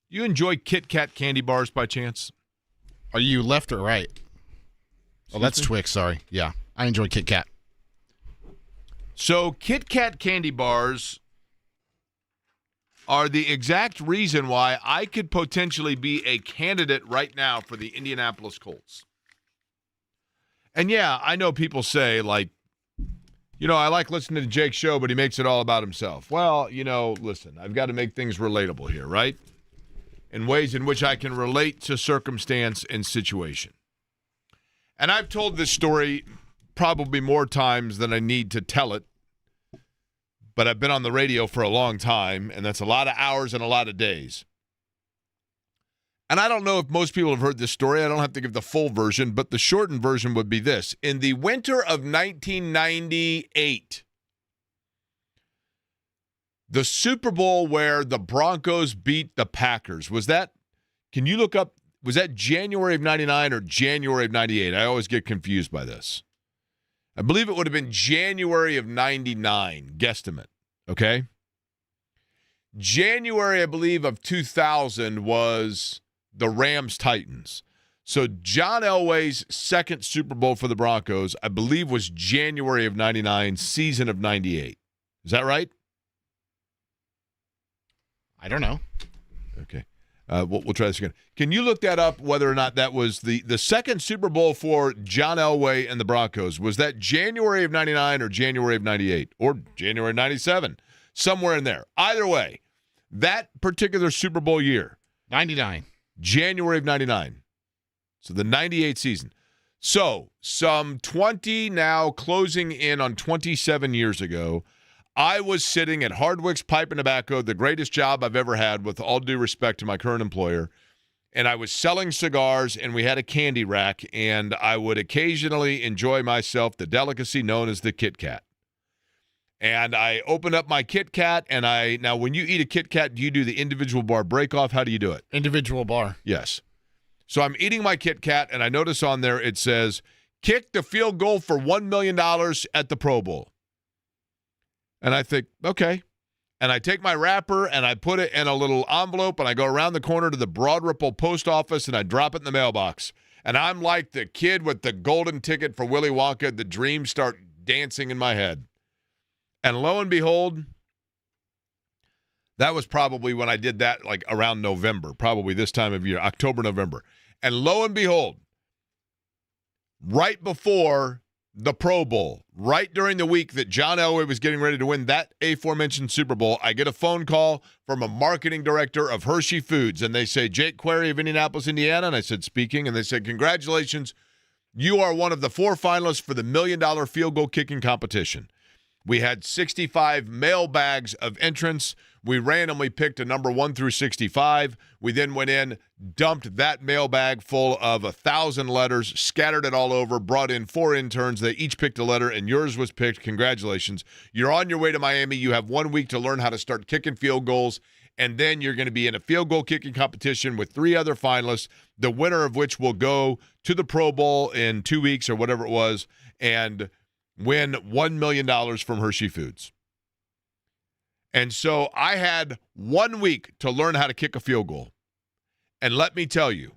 you enjoy Kit Kat candy bars by chance? Are you left or right? Oh, that's me? Twix, sorry. Yeah, I enjoy Kit Kat. So Kit Kat candy bars are the exact reason why I could potentially be a candidate right now for the Indianapolis Colts. And yeah, I know people say, like, I like listening to Jake's show, but he makes it all about himself. Well, listen, I've got to make things relatable here, right? In ways in which I can relate to circumstance and situation. And I've told this story probably more times than I need to tell it, but I've been on the radio for a long time, and that's a lot of hours and a lot of days. And I don't know if most people have heard this story. I don't have to give the full version, but the shortened version would be this. In the winter of 1998, the Super Bowl where the Broncos beat the Packers, can you look up, was that January of 99 or January of 98? I always get confused by this. I believe it would have been January of 99, guesstimate, okay? January, I believe, of 2000 was the Rams-Titans. So John Elway's second Super Bowl for the Broncos, I believe, was January of 99, season of 98. Is that right? I don't know. Okay. We'll try this again. Can you look that up, whether or not that was the second Super Bowl for John Elway and the Broncos? Was that January of 99 or January of 98 or January 97? Somewhere in there. Either way, that particular Super Bowl year. 99. January of 99. So the 98 season. So some 20 now closing in on 27 years ago, I was sitting at Hardwick's Pipe and Tobacco, the greatest job I've ever had, with all due respect to my current employer, and I was selling cigars, and we had a candy rack, and I would occasionally enjoy myself the delicacy known as the Kit Kat. And I opened up my Kit Kat, and now when you eat a Kit Kat, do you do the individual bar break-off? How do you do it? Individual bar. Yes. So I'm eating my Kit Kat, and I notice on there it says, kick the field goal for $1 million at the Pro Bowl. And I think, okay. And I take my wrapper and I put it in a little envelope and I go around the corner to the Broad Ripple post office and I drop it in the mailbox. And I'm like the kid with the golden ticket for Willy Wonka. The dreams start dancing in my head. And lo and behold, that was probably when I did that, like around November, probably this time of year, October, November. And lo and behold, right before the Pro Bowl, right during the week that John Elway was getting ready to win that aforementioned Super Bowl, I get a phone call from a marketing director of Hershey Foods, and they say, Jake Query of Indianapolis, Indiana, and I said, speaking, and they said, congratulations, you are one of the 4 finalists for the $1 million field goal kicking competition. We had 65 mailbags of entrants. We randomly picked a number 1 through 65. We then went in, dumped that mailbag full of 1,000 letters, scattered it all over, brought in 4 interns. They each picked a letter, and yours was picked. Congratulations. You're on your way to Miami. You have 1 week to learn how to start kicking field goals, and then you're going to be in a field goal kicking competition with 3 other finalists, the winner of which will go to the Pro Bowl in 2 weeks or whatever it was, and win $1 million from Hershey Foods. And so I had 1 week to learn how to kick a field goal. And let me tell you,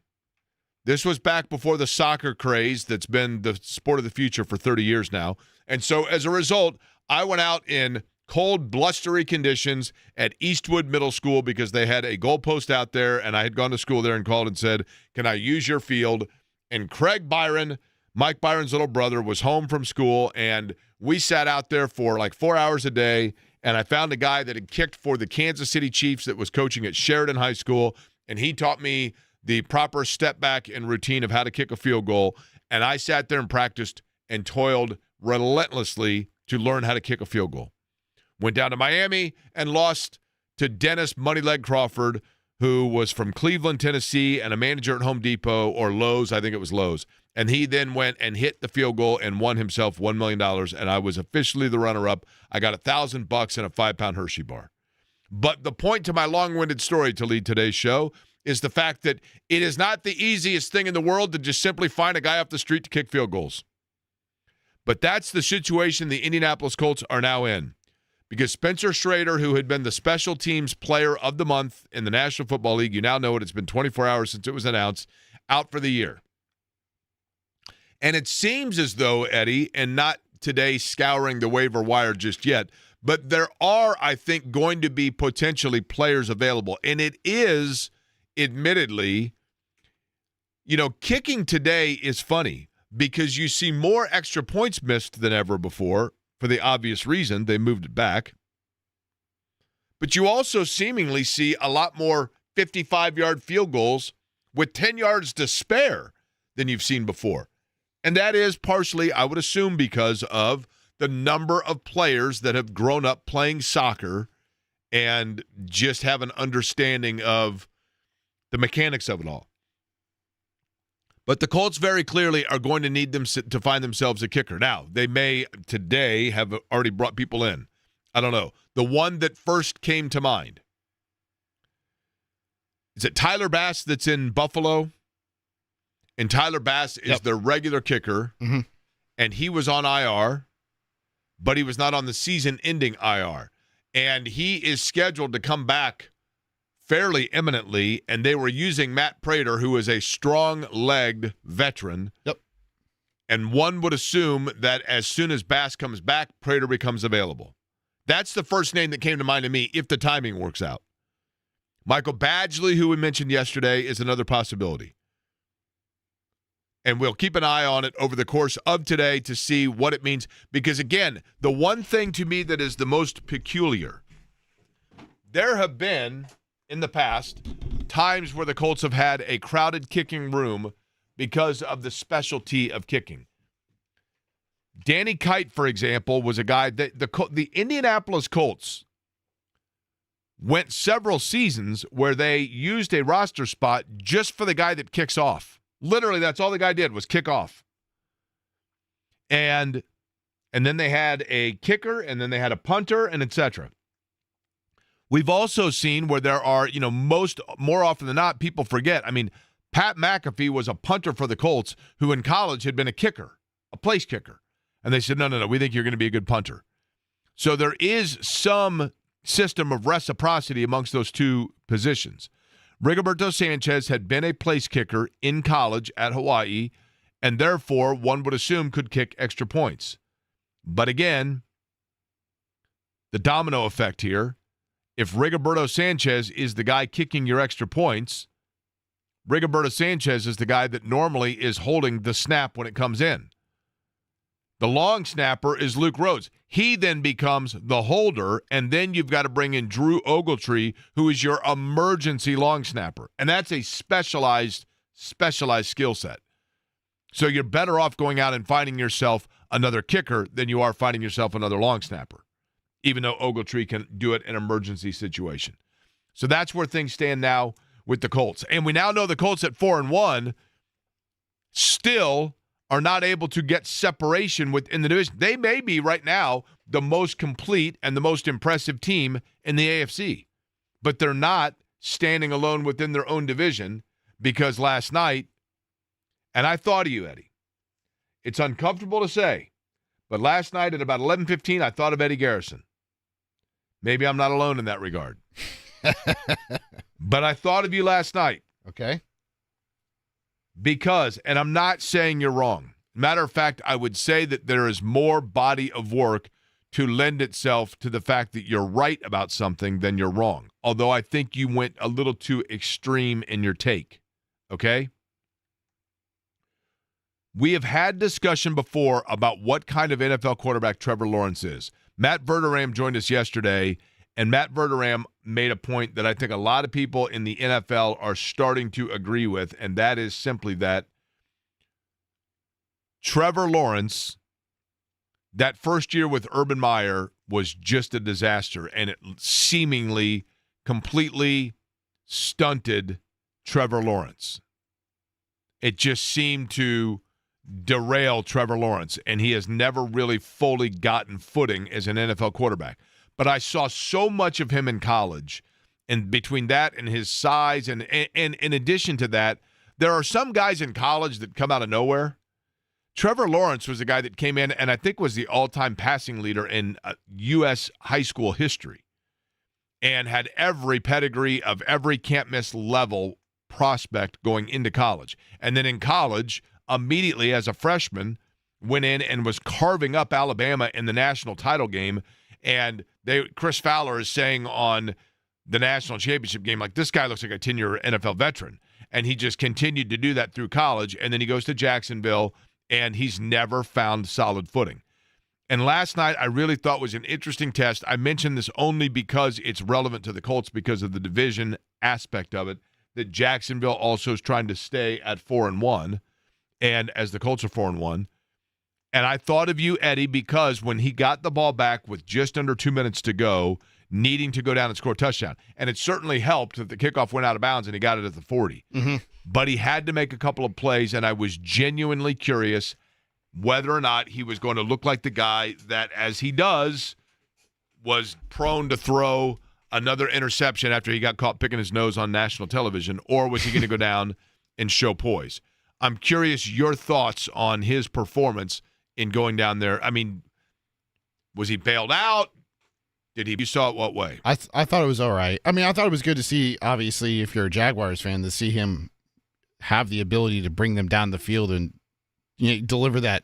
this was back before the soccer craze that's been the sport of the future for 30 years now. And so as a result, I went out in cold, blustery conditions at Eastwood Middle School because they had a goalpost out there, and I had gone to school there and called and said, can I use your field? And Craig Byron, Mike Byron's little brother, was home from school, and we sat out there for like 4 hours a day, and I found a guy that had kicked for the Kansas City Chiefs that was coaching at Sheridan High School, and he taught me the proper step back and routine of how to kick a field goal, and I sat there and practiced and toiled relentlessly to learn how to kick a field goal. Went down to Miami and lost to Dennis Moneyleg Crawford, who was from Cleveland, Tennessee, and a manager at Home Depot or Lowe's. I think it was Lowe's. And he then went and hit the field goal and won himself $1 million, and I was officially the runner-up. I got $1,000 and a 5-pound Hershey bar. But the point to my long-winded story to lead today's show is the fact that it is not the easiest thing in the world to just simply find a guy off the street to kick field goals. But that's the situation the Indianapolis Colts are now in. Because Spencer Schrader, who had been the special teams player of the month in the National Football League, you now know it, it's been 24 hours since it was announced, out for the year. And it seems as though, Eddie, and not today scouring the waiver wire just yet, but there are, I think, going to be potentially players available. And it is, admittedly, kicking today is funny because you see more extra points missed than ever before for the obvious reason they moved it back. But you also seemingly see a lot more 55-yard field goals with 10 yards to spare than you've seen before. And that is partially, I would assume, because of the number of players that have grown up playing soccer and just have an understanding of the mechanics of it all. But the Colts very clearly are going to need them to find themselves a kicker. Now, they may today have already brought people in. I don't know. The one that first came to mind. Is it Tyler Bass that's in Buffalo? And Tyler Bass is their regular kicker. Mm-hmm. And he was on IR, but he was not on the season-ending IR. And he is scheduled to come back fairly imminently, and they were using Matt Prater, who is a strong-legged veteran. Yep. And one would assume that as soon as Bass comes back, Prater becomes available. That's the first name that came to mind to me, if the timing works out. Michael Badgley, who we mentioned yesterday, is another possibility. And we'll keep an eye on it over the course of today to see what it means. Because, again, the one thing to me that is the most peculiar, there have been, in the past, times where the Colts have had a crowded kicking room because of the specialty of kicking. Danny Kite, for example, was a guy that the Indianapolis Colts went several seasons where they used a roster spot just for the guy that kicks off. Literally, that's all the guy did was kick off. And then they had a kicker, and then they had a punter, and etc. We've also seen where there are, more often than not, people forget. I mean, Pat McAfee was a punter for the Colts who in college had been a kicker, a place kicker. And they said, no, we think you're going to be a good punter. So there is some system of reciprocity amongst those two positions. Rigoberto Sanchez had been a place kicker in college at Hawaii, and therefore one would assume could kick extra points. But again, the domino effect here, if Rigoberto Sanchez is the guy kicking your extra points, Rigoberto Sanchez is the guy that normally is holding the snap when it comes in. The long snapper is Luke Rhodes. He then becomes the holder, and then you've got to bring in Drew Ogletree, who is your emergency long snapper. And that's a specialized skill set. So you're better off going out and finding yourself another kicker than you are finding yourself another long snapper, even though Ogletree can do it in an emergency situation. So that's where things stand now with the Colts. And we now know the Colts at 4-1 still are not able to get separation within the division. They may be right now the most complete and the most impressive team in the AFC, but they're not standing alone within their own division because last night, and I thought of you, Eddie. It's uncomfortable to say, but last night at about 11:15, I thought of Eddie Garrison. Maybe I'm not alone in that regard. But I thought of you last night. Okay. Because, and I'm not saying you're wrong. Matter of fact, I would say that there is more body of work to lend itself to the fact that you're right about something than you're wrong. Although I think you went a little too extreme in your take. Okay? We have had discussion before about what kind of NFL quarterback Trevor Lawrence is. Matt Verderame joined us yesterday, and Matt Verderame made a point that I think a lot of people in the NFL are starting to agree with, and that is simply that Trevor Lawrence, that first year with Urban Meyer, was just a disaster, and it seemingly completely stunted Trevor Lawrence. It just seemed to derail Trevor Lawrence, and he has never really fully gotten footing as an NFL quarterback. But I saw so much of him in college, and between that and his size, and in addition to that, there are some guys in college that come out of nowhere Trevor Lawrence was a guy that came in and I think was the all-time passing leader in U.S. high school history and had every pedigree of every can't-miss level prospect going into college. And then in college, immediately as a freshman, went in and was carving up Alabama in the national title game. And Chris Fowler is saying on the national championship game, like, this guy looks like a 10-year NFL veteran. And he just continued to do that through college. And then he goes to Jacksonville, and he's never found solid footing. And last night I really thought was an interesting test. I mention this only because it's relevant to the Colts because of the division aspect of it, that Jacksonville also is trying to stay at 4-1, and as the Colts are 4-1. And I thought of you, Eddie, because when he got the ball back with just under 2 minutes to go, needing to go down and score a touchdown, and it certainly helped that the kickoff went out of bounds and he got it at the 40. Mm-hmm. But he had to make a couple of plays, and I was genuinely curious whether or not he was going to look like the guy that, as he does, was prone to throw another interception after he got caught picking his nose on national television, or was he going to go down and show poise? I'm curious your thoughts on his performance in going down there. I mean, was he bailed out? You saw it what way? I thought it was all right. I mean, I thought it was good to see, obviously, if you're a Jaguars fan, to see him have the ability to bring them down the field and deliver that.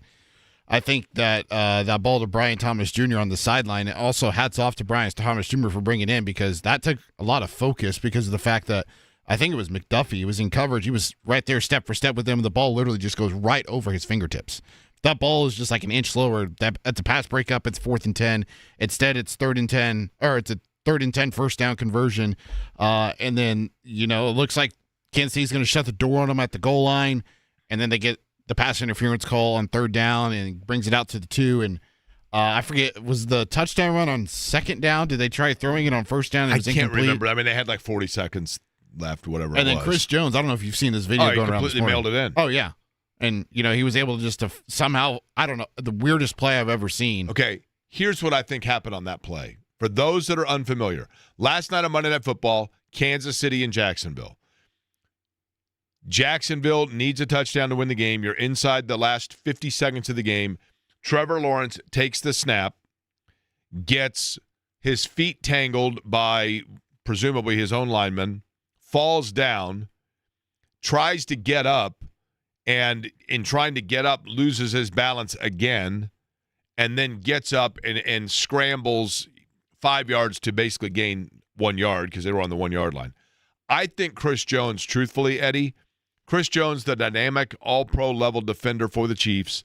I think that that ball to Brian Thomas Jr. on the sideline, also hats off to Brian Thomas Jr. for bringing it in, because that took a lot of focus because of the fact that I think it was McDuffie. He was in coverage. He was right there step for step with him. The ball literally just goes right over his fingertips. That ball is just like an inch slower. That's a pass breakup. It's 4th and 10. Instead, it's 3rd and 10, or it's a 3rd and 10 first down conversion. And then, it looks like Kansas City's going to shut the door on them at the goal line. And then they get the pass interference call on 3rd down and brings it out to the 2. And I forget, was the touchdown run on 2nd down? Did they try throwing it on 1st down? I can't remember. I mean, they had like 40 seconds left, whatever it was. And then Chris Jones, I don't know if you've seen this video going around this morning. Completely mailed it in. Oh, yeah. And, he was able to just to somehow, I don't know, the weirdest play I've ever seen. Okay, here's what I think happened on that play. For those that are unfamiliar, last night on Monday Night Football, Kansas City and Jacksonville. Jacksonville needs a touchdown to win the game. You're inside the last 50 seconds of the game. Trevor Lawrence takes the snap, gets his feet tangled by presumably his own lineman, falls down, tries to get up, and in trying to get up, loses his balance again, and then gets up and scrambles 5 yards to basically gain 1 yard because they were on the 1 yard line. I think Chris Jones, truthfully, Eddie, Chris Jones, the dynamic all-pro level defender for the Chiefs,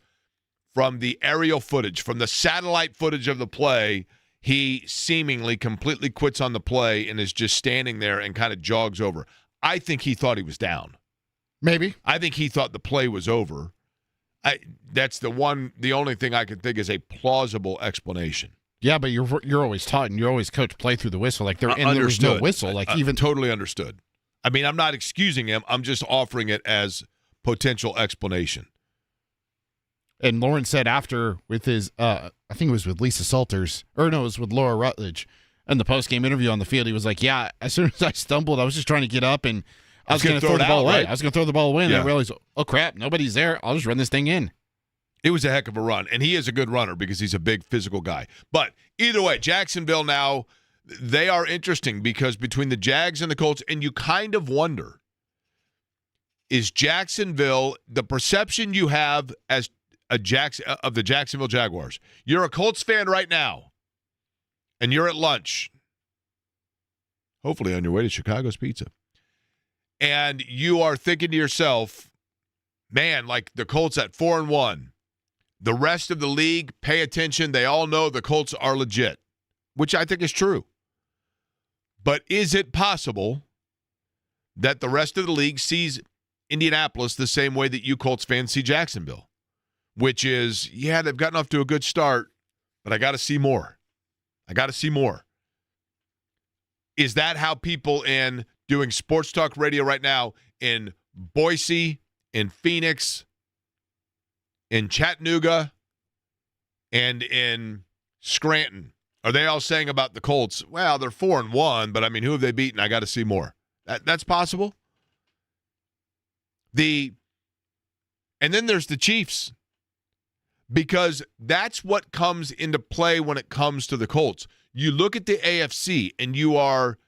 from the aerial footage, from the satellite footage of the play, he seemingly completely quits on the play and is just standing there and kind of jogs over. I think he thought he was down. Maybe. I think he thought the play was over. That's the only thing I could think is a plausible explanation. Yeah, but you're always taught and you're always coached play through the whistle. Like there was no whistle. Like even totally understood. I mean, I'm not excusing him. I'm just offering it as potential explanation. And Lawrence said after with his, I think it was with Lisa Salters, or no, it was with Laura Rutledge, in the post-game interview on the field, he was like, yeah, as soon as I stumbled, I was just trying to get up and I was going to throw the ball away. Right? I was going to throw the ball away, and I realized, oh, crap, nobody's there. I'll just run this thing in. It was a heck of a run, and he is a good runner because he's a big physical guy. But either way, Jacksonville now, they are interesting because between the Jags and the Colts, and you kind of wonder, is Jacksonville, the perception you have as of the Jacksonville Jaguars, you're a Colts fan right now, and you're at lunch, hopefully on your way to Chicago's Pizza, and you are thinking to yourself, man, like the Colts at 4-1, the rest of the league, pay attention. They all know the Colts are legit, which I think is true. But is it possible that the rest of the league sees Indianapolis the same way that you Colts fans see Jacksonville? Which is, yeah, they've gotten off to a good start, but I got to see more. I got to see more. Is that how people in doing sports talk radio right now in Boise, in Phoenix, in Chattanooga, and in Scranton, are they all saying about the Colts, well, they're 4-1, but I mean, who have they beaten? I got to see more. That's possible. And then there's the Chiefs. because that's what comes into play when it comes to the Colts. You look at the AFC and you are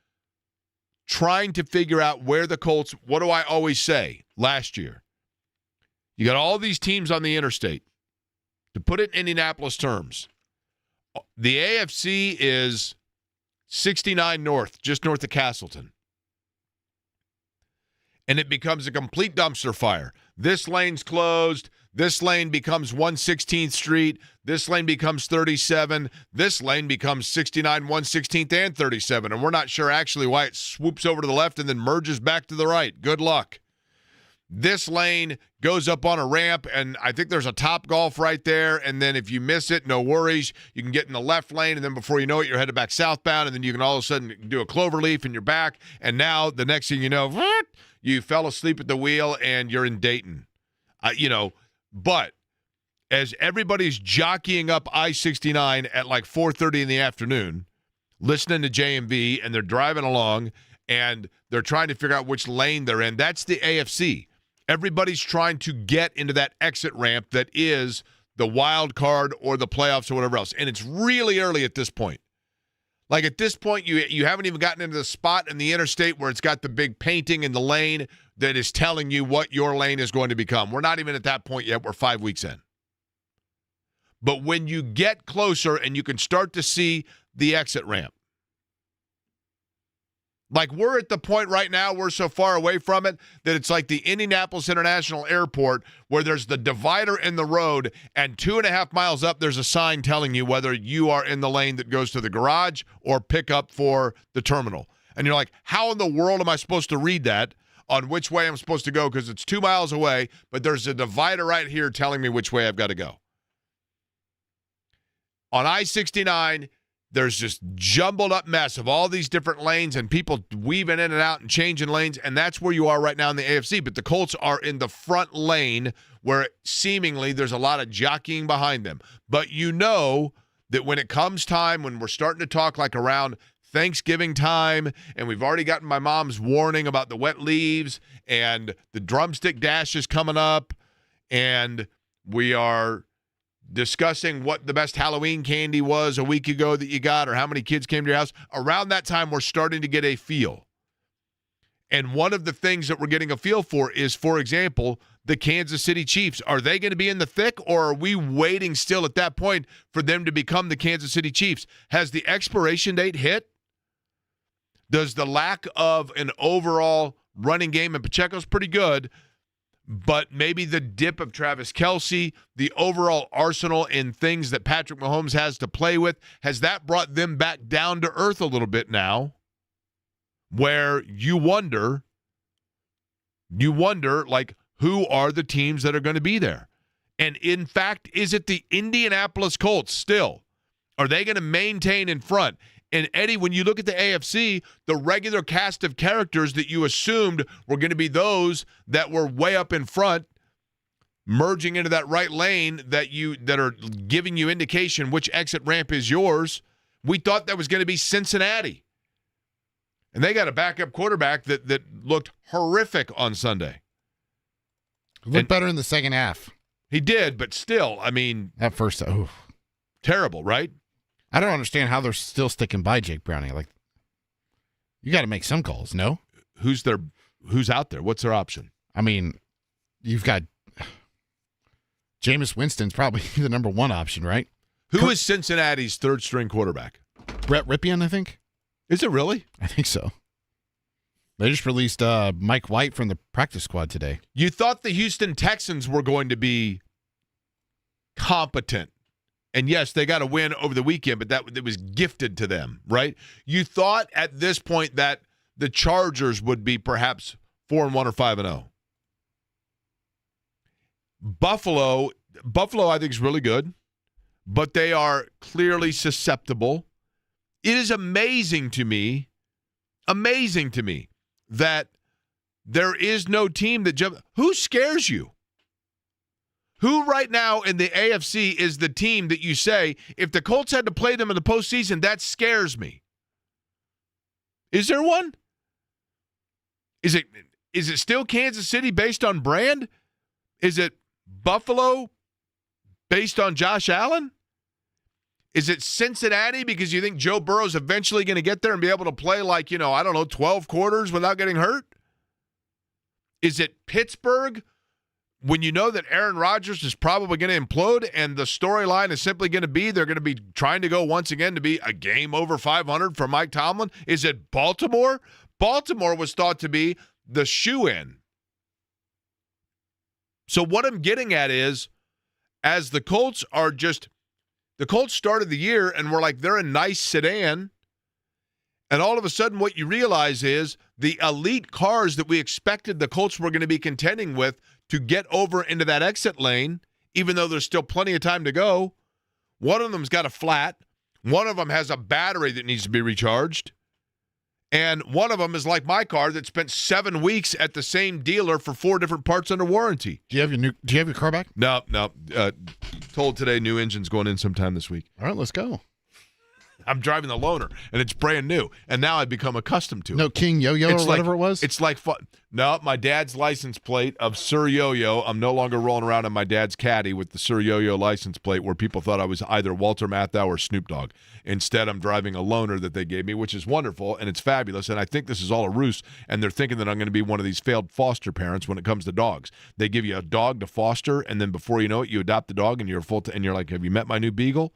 trying to figure out where the Colts, what do I always say last year? You got all these teams on the interstate. To put it in Indianapolis terms, the AFC is 69 north, just north of Castleton. And it becomes a complete dumpster fire. This lane's closed. This lane becomes 116th Street. This lane becomes 37. This lane becomes 69, 116th, and 37. And we're not sure actually why it swoops over to the left and then merges back to the right. Good luck. This lane goes up on a ramp, and I think there's a Top Golf right there. And then if you miss it, no worries. You can get in the left lane, and then before you know it, you're headed back southbound, and then you can all of a sudden do a cloverleaf, and you're back. And now the next thing you know, you fell asleep at the wheel, and you're in Dayton. But as everybody's jockeying up I-69 at like 4:30 in the afternoon, listening to JMV, and they're driving along, and they're trying to figure out which lane they're in, that's the AFC. Everybody's trying to get into that exit ramp that is the wild card or the playoffs or whatever else. And it's really early at this point. Like at this point, you haven't even gotten into the spot in the interstate where it's got the big painting in the lane that is telling you what your lane is going to become. We're not even at that point yet. We're 5 weeks in. But when you get closer and you can start to see the exit ramp, like we're at the point right now, we're so far away from it that it's like the Indianapolis International Airport where there's the divider in the road and 2.5 miles up, there's a sign telling you whether you are in the lane that goes to the garage or pick up for the terminal. And you're like, how in the world am I supposed to read that on which way I'm supposed to go? Because it's 2 miles away, but there's a divider right here telling me which way I've got to go. On I-69, there's just jumbled up mess of all these different lanes and people weaving in and out and changing lanes, and that's where you are right now in the AFC. But the Colts are in the front lane where seemingly there's a lot of jockeying behind them. But you know that when it comes time, when we're starting to talk like around Thanksgiving time, and we've already gotten my mom's warning about the wet leaves, and the drumstick dash is coming up, and we are discussing what the best Halloween candy was a week ago that you got or how many kids came to your house. Around that time, we're starting to get a feel. And one of the things that we're getting a feel for is, for example, the Kansas City Chiefs. Are they going to be in the thick, or are we waiting still at that point for them to become the Kansas City Chiefs? Has the expiration date hit? Does the lack of an overall running game, and Pacheco's pretty good, but maybe the dip of Travis Kelce, the overall arsenal in things that Patrick Mahomes has to play with, has that brought them back down to earth a little bit now, where you wonder, like, who are the teams that are going to be there? And in fact, is it the Indianapolis Colts still? Are they going to maintain in front? And Eddie, when you look at the AFC, the regular cast of characters that you assumed were going to be those that were way up in front, merging into that right lane that are giving you indication which exit ramp is yours, we thought that was going to be Cincinnati. And they got a backup quarterback that looked horrific on Sunday. Looked better in the second half. He did, but still, I mean, at first, terrible, right? I don't understand how they're still sticking by Jake Browning. Like, you got to make some calls, no? Who's out there? What's their option? I mean, you've got Jameis Winston's probably the number one option, right? Who is Cincinnati's third-string quarterback? Brett Ripien, I think. Is it really? I think so. They just released Mike White from the practice squad today. You thought the Houston Texans were going to be competent. And yes, they got a win over the weekend, but that was gifted to them, right? You thought at this point that the Chargers would be perhaps 4-1 or 5-0. Buffalo, I think, is really good, but they are clearly susceptible. It is amazing to me that there is no team that jumps. Who scares you? Who right now in the AFC is the team that you say, if the Colts had to play them in the postseason, that scares me? Is there one? Is it still Kansas City based on brand? Is it Buffalo based on Josh Allen? Is it Cincinnati because you think Joe Burrow's eventually going to get there and be able to play like, 12 quarters without getting hurt? Is it Pittsburgh when you know that Aaron Rodgers is probably going to implode and the storyline is simply going to be they're going to be trying to go once again to be a game over 500 for Mike Tomlin? Is it Baltimore? Baltimore was thought to be the shoe-in. So what I'm getting at is, as the Colts started the year and were like, they're a nice sedan. And all of a sudden what you realize is the elite cars that we expected the Colts were going to be contending with to get over into that exit lane, even though there's still plenty of time to go, one of them's got a flat. One of them has a battery that needs to be recharged. And one of them is like my car that spent 7 weeks at the same dealer for 4 different parts under warranty. Do you have your car back? No. Told today new engine's going in sometime this week. All right, let's go. I'm driving the loaner, and it's brand new. And now I've become accustomed to it. No King Yo-Yo or whatever it was? It's like fun. No, my dad's license plate of Sir Yo-Yo. I'm no longer rolling around in my dad's caddy with the Sir Yo-Yo license plate where people thought I was either Walter Matthau or Snoop Dogg. Instead, I'm driving a loaner that they gave me, which is wonderful, and it's fabulous. And I think this is all a ruse, and they're thinking that I'm going to be one of these failed foster parents when it comes to dogs. They give you a dog to foster, and then before you know it, you adopt the dog, and you're and you're like, have you met my new beagle?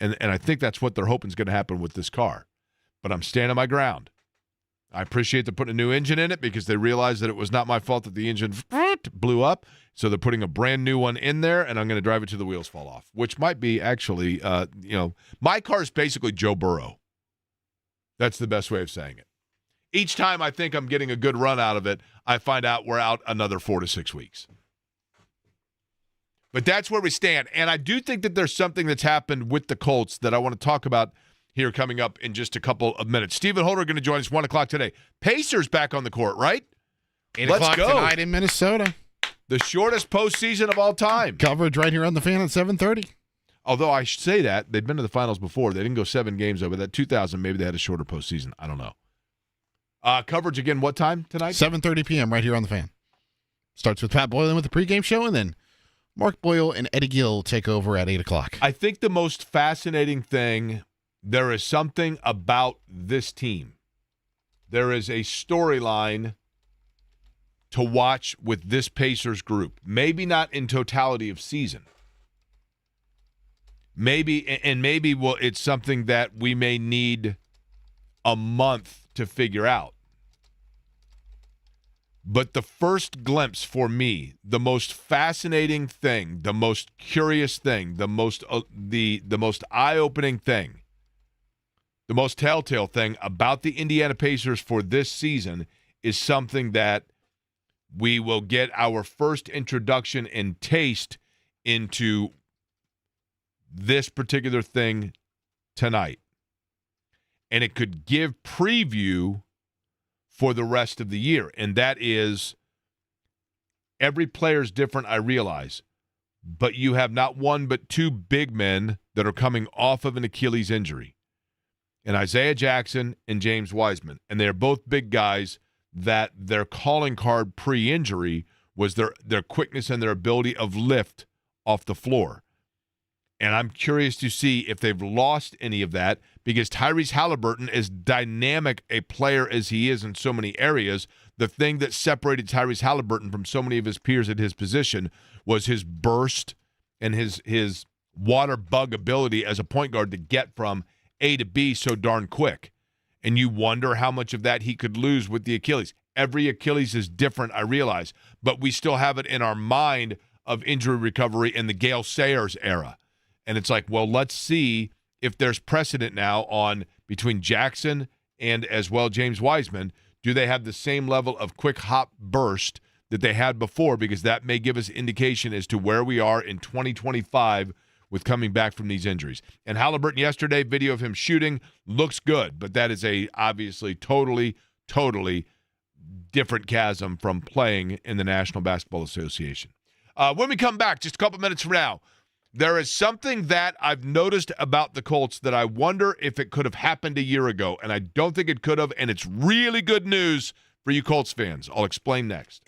And I think that's what they're hoping is going to happen with this car. But I'm standing my ground. I appreciate they're putting a new engine in it because they realized that it was not my fault that the engine blew up. So they're putting a brand new one in there, and I'm going to drive it till the wheels fall off, which might be actually, my car is basically Joe Burrow. That's the best way of saying it. Each time I think I'm getting a good run out of it, I find out we're out another 4 to 6 weeks. But that's where we stand. And I do think that there's something that's happened with the Colts that I want to talk about here coming up in just a couple of minutes. Stephen Holder going to join us 1 o'clock today. Pacers back on the court, right? 8 Let's o'clock go. tonight in Minnesota. The shortest postseason of all time. Coverage right here on the Fan at 7:30. Although I should say that. They've been to the finals before. They didn't go 7 games over. That 2000, maybe they had a shorter postseason. I don't know. Coverage again, what time tonight? 7:30 p.m. right here on the Fan. Starts with Pat Boylan with the pregame show, and then Mark Boyle and Eddie Gill take over at 8 o'clock. I think the most fascinating thing, there is something about this team. There is a storyline to watch with this Pacers group. Maybe not in totality of season. Maybe it's something that we may need a month to figure out. But the first glimpse for me, the most fascinating thing, the most curious thing, the most eye-opening thing, the most telltale thing about the Indiana Pacers for this season is something that we will get our first introduction and taste into this particular thing tonight. And it could give preview for the rest of the year. And that is, every player is different, I realize. But you have not one but 2 big men that are coming off of an Achilles injury. And Isaiah Jackson and James Wiseman. And they're both big guys that their calling card pre-injury was their quickness and their ability of lift off the floor. And I'm curious to see if they've lost any of that, because Tyrese Halliburton, as dynamic a player as he is in so many areas, the thing that separated Tyrese Halliburton from so many of his peers at his position was his burst and his water bug ability as a point guard to get from A to B so darn quick. And you wonder how much of that he could lose with the Achilles. Every Achilles is different, I realize, but we still have it in our mind of injury recovery in the Gale Sayers era. And it's like, well, let's see if there's precedent now on between Jackson and as well James Wiseman. Do they have the same level of quick hop burst that they had before? Because that may give us indication as to where we are in 2025 with coming back from these injuries. And Halliburton yesterday, video of him shooting, looks good, but that is a obviously totally different chasm from playing in the National Basketball Association. When we come back, just a couple minutes from now, there is something that I've noticed about the Colts that I wonder if it could have happened a year ago, and I don't think it could have, and it's really good news for you Colts fans. I'll explain next.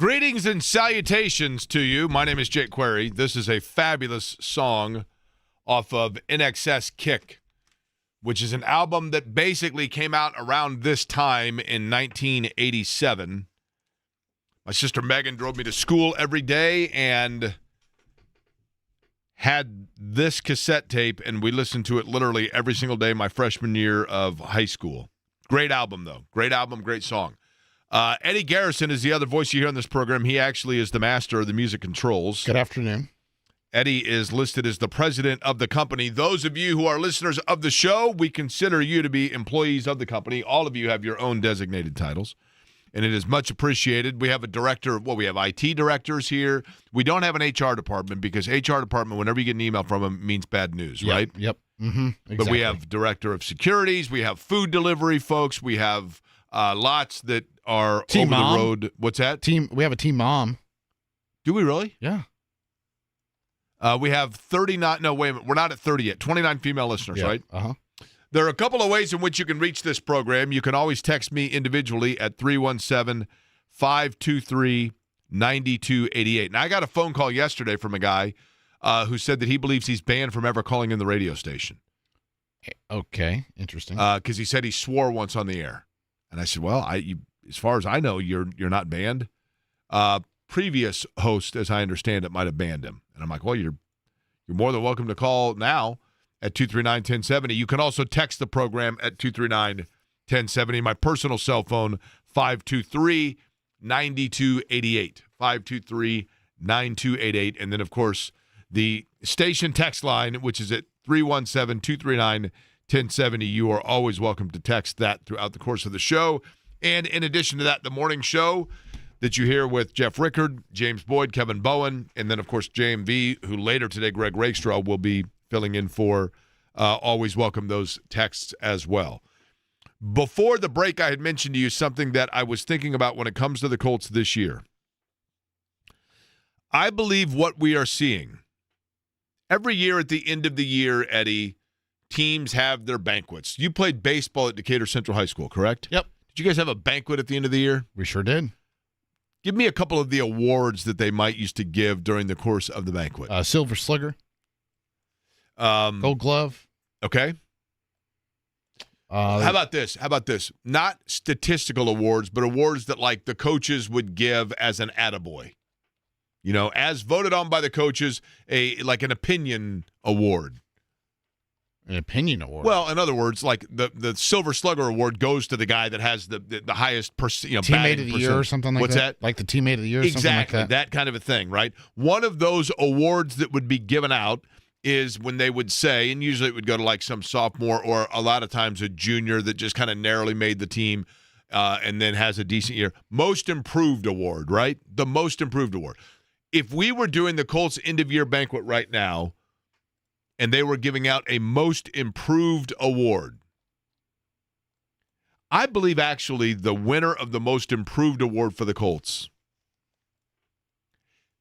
Greetings and salutations to you. My name is Jake Query. This is a fabulous song off of NXS Kick, which is an album that basically came out around this time in 1987. My sister Megan drove me to school every day and had this cassette tape, and we listened to it literally every single day my freshman year of high school. Great album, though. Great album, great song. Eddie Garrison is the other voice you hear on this program. He actually is the master of the music controls. Good afternoon. Eddie is listed as the president of the company. Those of you who are listeners of the show, we consider you to be employees of the company. All of you have your own designated titles, and it is much appreciated. We have a director. Well, we have IT directors here. We don't have an HR department because HR department, whenever you get an email from them, means bad news, right? Yep. Mm-hmm. Exactly. But we have director of securities. We have food delivery folks. We have lots that are Team over mom. the road. What's that? We have a team mom. Do we really? Yeah. We have 39. No, wait a minute. We're not at 30 yet. 29 female listeners, Yeah. right? Uh-huh. There are a couple of ways in which you can reach this program. You can always text me individually at 317-523-9288. Now, I got a phone call yesterday from a guy who said that he believes he's banned from ever calling in the radio station. Okay. Interesting. Because he said he swore once on the air. And I said, well, as far as I know, you're not banned. Previous host, as I understand it, might have banned him. And I'm like, well, you're more than welcome to call now at 239-1070. You can also text the program at 239-1070. My personal cell phone, 523-9288. 523-9288. And then, of course, the station text line, which is at 317-239-1070. You are always welcome to text that throughout the course of the show. And in addition to that, the morning show that you hear with Jeff Rickard, James Boyd, Kevin Bowen, and then, of course, JMV, who later today, Greg Rakestraw, will be filling in for. Always welcome those texts as well. Before the break, I had mentioned to you something that I was thinking about when it comes to the Colts this year. I believe what we are seeing, every year at the end of the year, Eddie, teams have their banquets. You played baseball at Decatur Central High School, correct? Yep. Did you guys have a banquet at the end of the year? We sure did. Give me a couple of the awards that they might used to give during the course of the banquet. Silver Slugger. Gold Glove. Okay. How about this? Not statistical awards, but awards that, like, the coaches would give as an attaboy. You know, as voted on by the coaches, an opinion award. An opinion award. Well, in other words, like the Silver Slugger award goes to the guy that has the highest teammate of the year or something like What's that. Like the teammate of the year or something like exactly, that kind of a thing, right? One of those awards that would be given out is when they would say, and usually it would go to like some sophomore or a lot of times a junior that just kind of narrowly made the team and then has a decent year. Most Improved award, right? The Most Improved award. If we were doing the Colts end-of-year banquet right now and they were giving out a Most Improved award, I believe actually the winner of the Most Improved award for the Colts,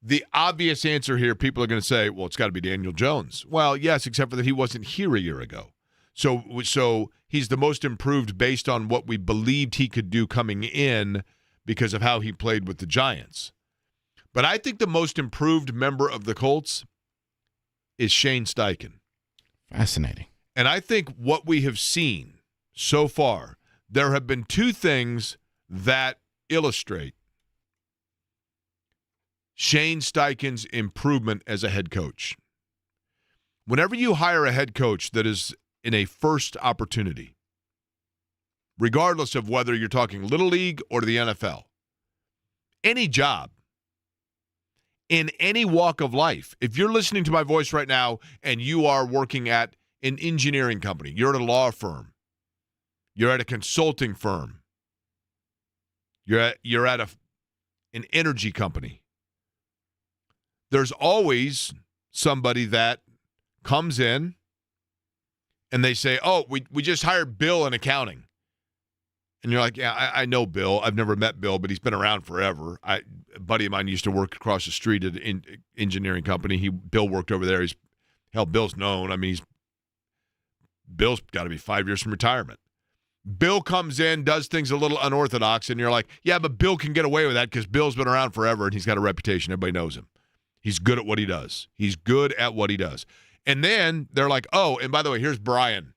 the obvious answer here, people are going to say, well, it's got to be Daniel Jones. Well, yes, except for that he wasn't here a year ago. So he's the most improved based on what we believed he could do coming in because of how he played with the Giants. But I think the most improved member of the Colts is Shane Steichen. Fascinating. And I think what we have seen so far, there have been two things that illustrate Shane Steichen's improvement as a head coach. Whenever you hire a head coach that is in a first opportunity, regardless of whether you're talking Little League or to the NFL, any job, in any walk of life, if you're listening to my voice right now and you are working at an engineering company, you're at a law firm, you're at a consulting firm, you're at an energy company, there's always somebody that comes in and they say, oh, we just hired Bill in accounting. And you're like, yeah, I know Bill. I've never met Bill, but he's been around forever. A buddy of mine used to work across the street at an engineering company. Bill worked over there. Bill's known. I mean, Bill's got to be 5 years from retirement. Bill comes in, does things a little unorthodox, and you're like, yeah, but Bill can get away with that because Bill's been around forever and he's got a reputation. Everybody knows him. He's good at what he does. He's good at what he does. And then they're like, oh, and by the way, here's Brian.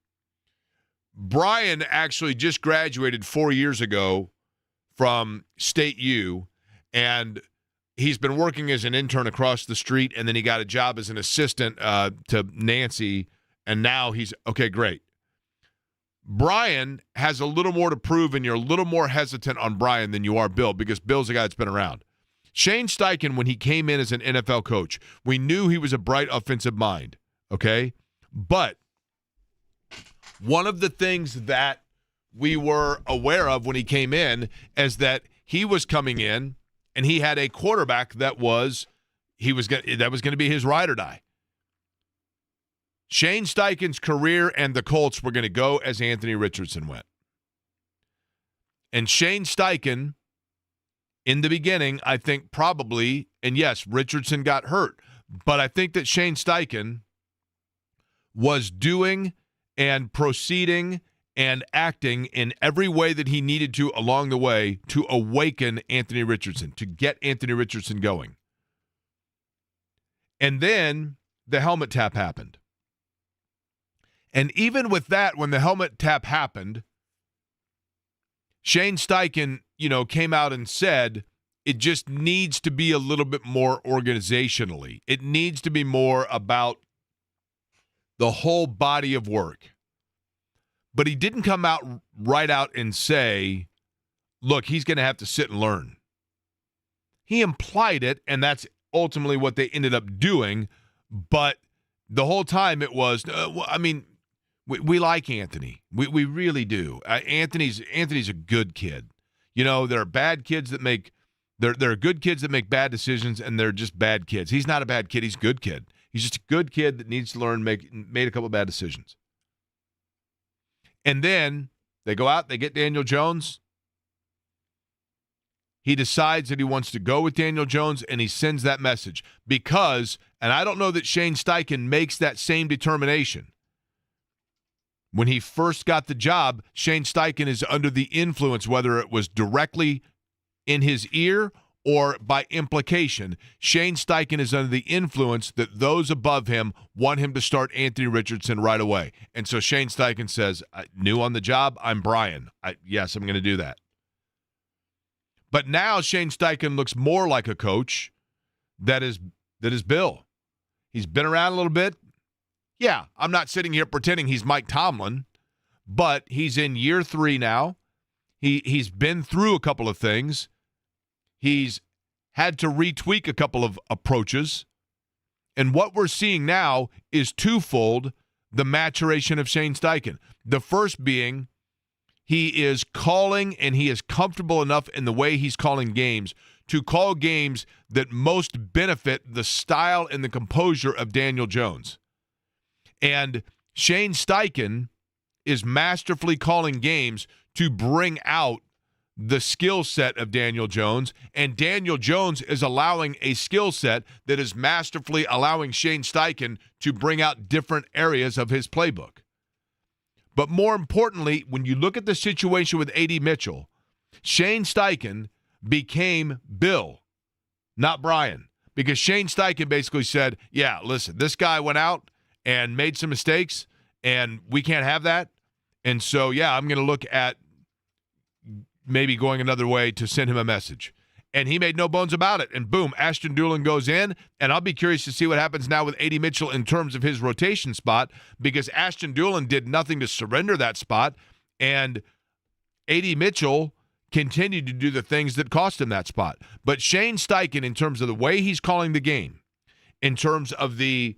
Brian actually just graduated 4 years ago from State U, and he's been working as an intern across the street, and then he got a job as an assistant to Nancy, and now he's – okay, great. Brian has a little more to prove, and you're a little more hesitant on Brian than you are Bill because Bill's a guy that's been around. Shane Steichen, when he came in as an NFL coach, we knew he was a bright offensive mind, okay? But one of the things that we were aware of when he came in is that he was coming in and he had a quarterback that was going to be his ride or die. Shane Steichen's career and the Colts were going to go as Anthony Richardson went. And Shane Steichen, in the beginning, I think probably, and yes, Richardson got hurt, but I think that Shane Steichen was doing and proceeding and acting in every way that he needed to along the way to awaken Anthony Richardson, to get Anthony Richardson going. And then the helmet tap happened. And even with that, when the helmet tap happened, Shane Steichen, came out and said it just needs to be a little bit more organizationally. It needs to be more about the whole body of work. But he didn't come out right out and say, look, he's going to have to sit and learn. He implied it, and that's ultimately what they ended up doing. But the whole time it was, we like Anthony. We really do. Anthony's a good kid. There are bad kids that make there are good kids that make bad decisions, and they're just bad kids. He's not a bad kid. He's a good kid. He's just a good kid that needs to learn, made a couple of bad decisions. And then they go out, they get Daniel Jones. He decides that he wants to go with Daniel Jones, and he sends that message because, and I don't know that Shane Steichen makes that same determination. When he first got the job, Shane Steichen is under the influence, whether it was directly in his ear or by implication. Shane Steichen is under the influence that those above him want him to start Anthony Richardson right away. And so Shane Steichen says, new on the job, I'm Brian. Yes, I'm going to do that. But now Shane Steichen looks more like a coach that is Bill. He's been around a little bit. Yeah, I'm not sitting here pretending he's Mike Tomlin, but he's in year 3 now. He's been through a couple of things. He's had to retweak a couple of approaches. And what we're seeing now is twofold, the maturation of Shane Steichen. The first being he is calling, and he is comfortable enough in the way he's calling games to call games that most benefit the style and the composure of Daniel Jones. And Shane Steichen is masterfully calling games to bring out the skill set of Daniel Jones, and Daniel Jones is allowing a skill set that is masterfully allowing Shane Steichen to bring out different areas of his playbook. But more importantly, when you look at the situation with A.D. Mitchell, Shane Steichen became Bill, not Brian, because Shane Steichen basically said, yeah, listen, this guy went out and made some mistakes, and we can't have that. And so, yeah, I'm going to look at maybe going another way to send him a message. And he made no bones about it. And boom, Ashton Dulin goes in, and I'll be curious to see what happens now with A.D. Mitchell in terms of his rotation spot, because Ashton Dulin did nothing to surrender that spot, and A.D. Mitchell continued to do the things that cost him that spot. But Shane Steichen, in terms of the way he's calling the game, in terms of the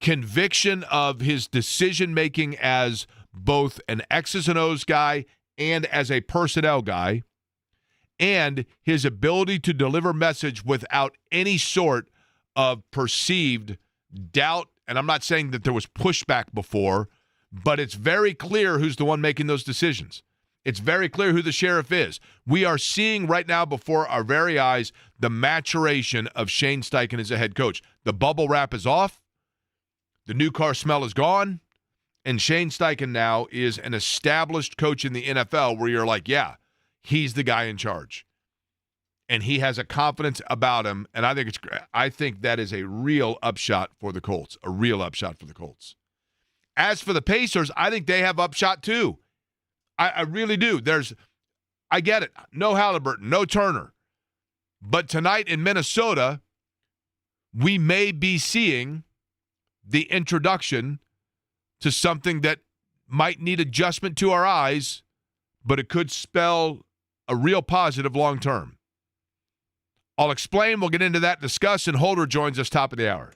conviction of his decision-making as both an X's and O's guy and as a personnel guy, and his ability to deliver message without any sort of perceived doubt. And I'm not saying that there was pushback before, but it's very clear who's the one making those decisions. It's very clear who the sheriff is. We are seeing right now before our very eyes the maturation of Shane Steichen as a head coach. The bubble wrap is off. The new car smell is gone. And Shane Steichen now is an established coach in the NFL where you're like, yeah, he's the guy in charge. And he has a confidence about him, and I think that is a real upshot for the Colts, a real upshot for the Colts. As for the Pacers, I think they have upshot too. I really do. I get it. No Halliburton, no Turner. But tonight in Minnesota, we may be seeing the introduction to something that might need adjustment to our eyes, but it could spell a real positive long term. I'll explain. We'll get into that, discuss, and Holder joins us top of the hour.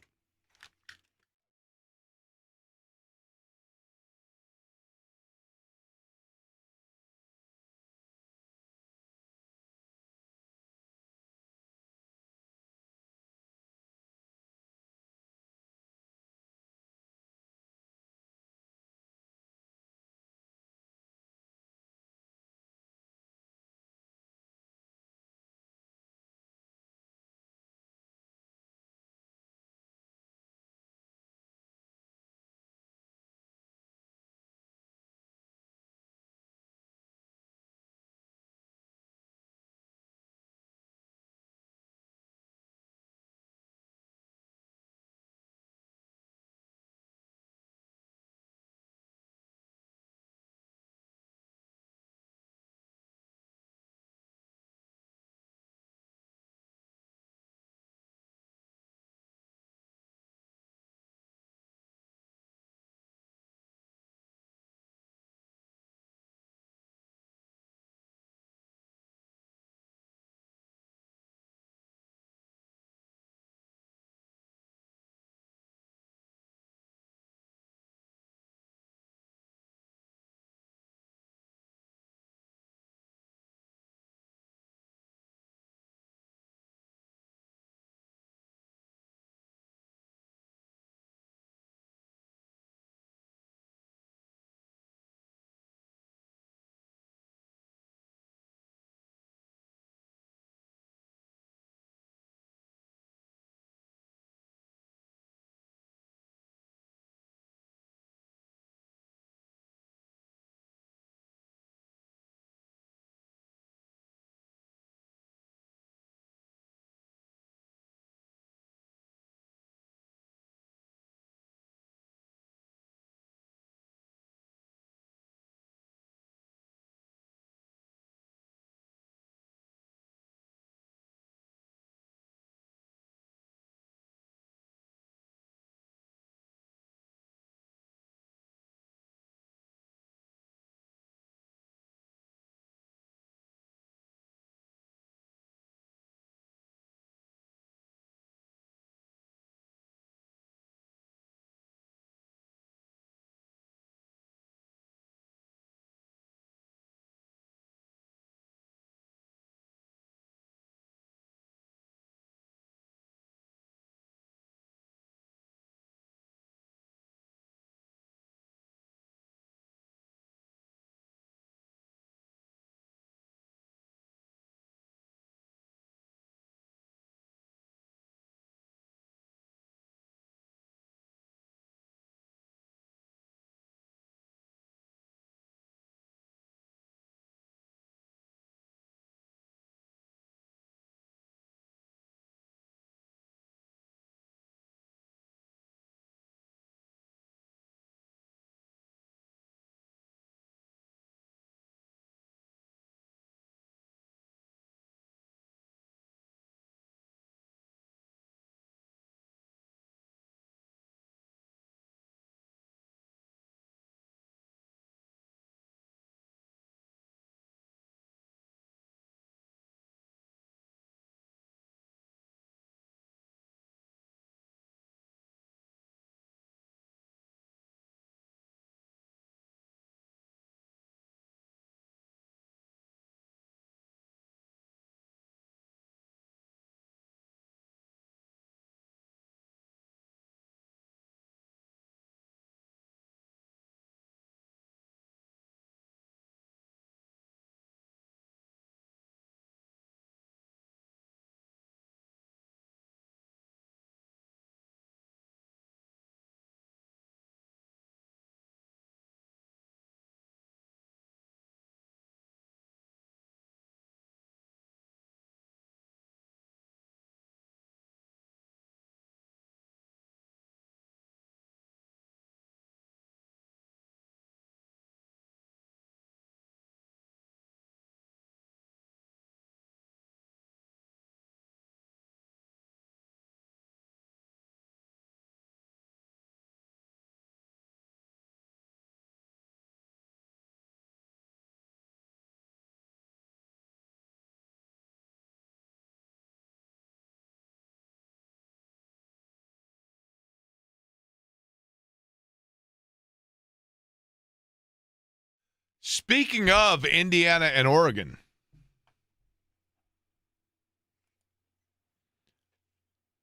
Speaking of Indiana and Oregon,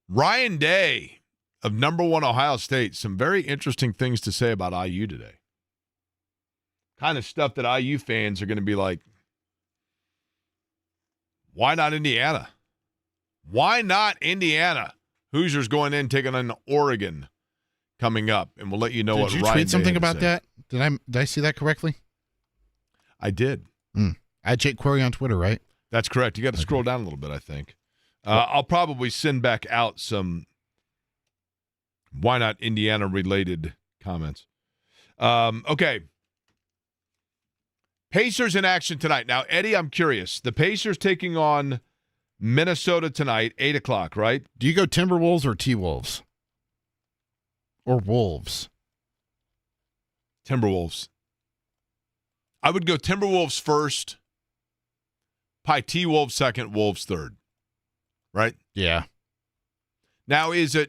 Ryan Day of number 1 Ohio State, some very interesting things to say about IU today. Kind of stuff that IU fans are going to be like, why not Indiana? Why not Indiana? Hoosiers going in, taking on Oregon coming up, and we'll let you know what Ryan Day Did you tweet something had to about say. that? Did I see that correctly? I did. At Jake Query on Twitter, right? That's correct. You got to scroll down a little bit, I think. I'll probably send back out some why not Indiana-related comments. Okay. Pacers in action tonight. Now, Eddie, I'm curious. The Pacers taking on Minnesota tonight, 8 o'clock, right? Do you go Timberwolves or T-Wolves? Or Wolves? Timberwolves. I would go Timberwolves first, probably T-Wolves second, Wolves third. Right? Yeah. Now, is a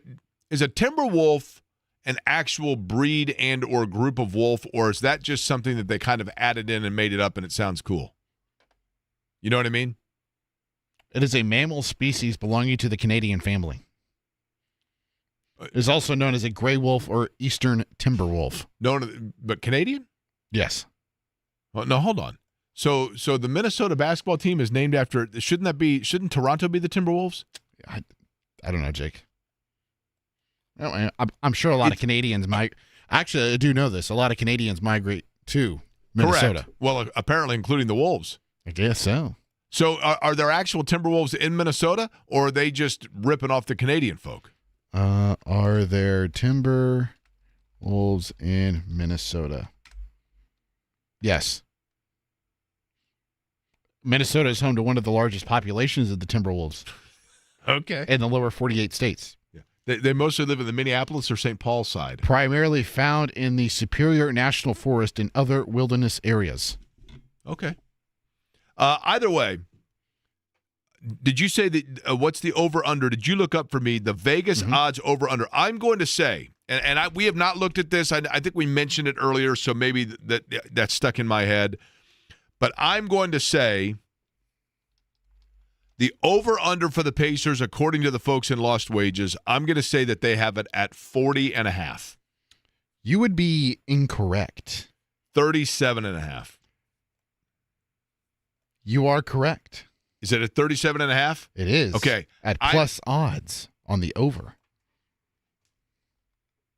Timberwolf an actual breed and or group of wolf, or is that just something that they kind of added in and made it up and it sounds cool? You know what I mean? It is a mammal species belonging to the Canadian family. It is also known as a gray wolf or eastern timber wolf. No, but Canadian? Yes. Well, no, hold on. So the Minnesota basketball team is named after. Shouldn't Toronto be the Timberwolves? I don't know, Jake. I'm sure a lot of Canadians might. Actually, I do know this. A lot of Canadians migrate to Minnesota. Correct. Well, apparently including the Wolves. I guess so. So are there actual Timberwolves in Minnesota, or are they just ripping off the Canadian folk? Are there Timber Wolves in Minnesota? Yes. Minnesota is home to one of the largest populations of the Timberwolves. Okay. In the lower 48 states. Yeah. They mostly live in the Minneapolis or St. Paul side. Primarily found in the Superior National Forest and other wilderness areas. Okay. Either way, did you say that what's the over-under? Did you look up for me the Vegas odds over-under? I'm going to say, and we have not looked at this. I think we mentioned it earlier, so maybe that's stuck in my head. But I'm going to say the over-under for the Pacers, according to the folks in Lost Wages, I'm going to say that they have it at 40.5. You would be incorrect. 37.5. You are correct. Is it at 37.5? It is. Okay. At plus odds on the over.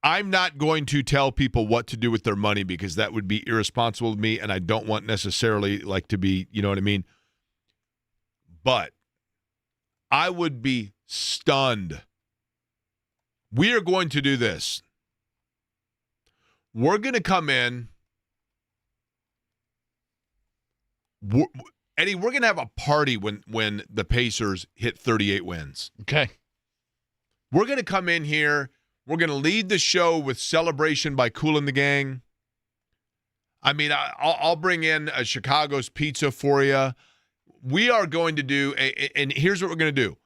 I'm not going to tell people what to do with their money because that would be irresponsible of me, and I don't want necessarily like to be, you know what I mean? But I would be stunned. We are going to do this. We're going to come in. Eddie, we're going to have a party when the Pacers hit 38 wins. Okay. We're going to come in here. We're going to lead the show with celebration by Kool and the Gang. I mean, I'll bring in a Chicago's pizza for you. We are going to do, and here's what we're going to do.